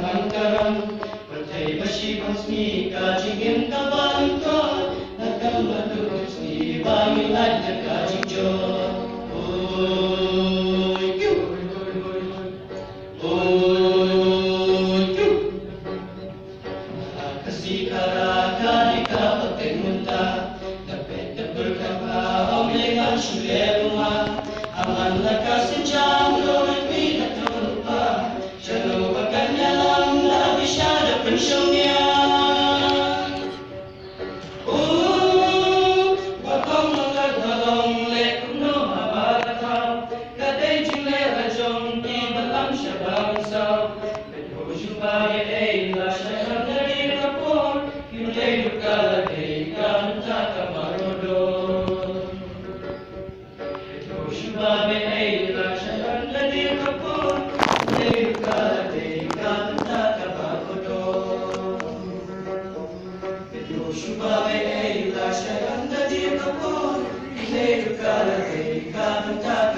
Hankaram, Patai Bashi Basmi, Kajing Kabanto, Nakamadu Basmi, Bangilad Kajijo. Kasih karaka di kapating munta, dapat berkapa om lengan syurga rumah, aman lekas sejam loet minat lupa, jauh akan dalam tak bisa ada pensiunnya. Bakong mengat balong lekum no habatau, kadai jile rajong di dalam syabang sau, betul jumpa ye la syaitan dari kapur, kita luka lagi kan tak kamarodo. Betul jumpa ye la syaitan dari kapur, kita luka lagi kan tak kamarodo. Betul jumpa ye la syaitan dari kapur, kita luka lagi kan tak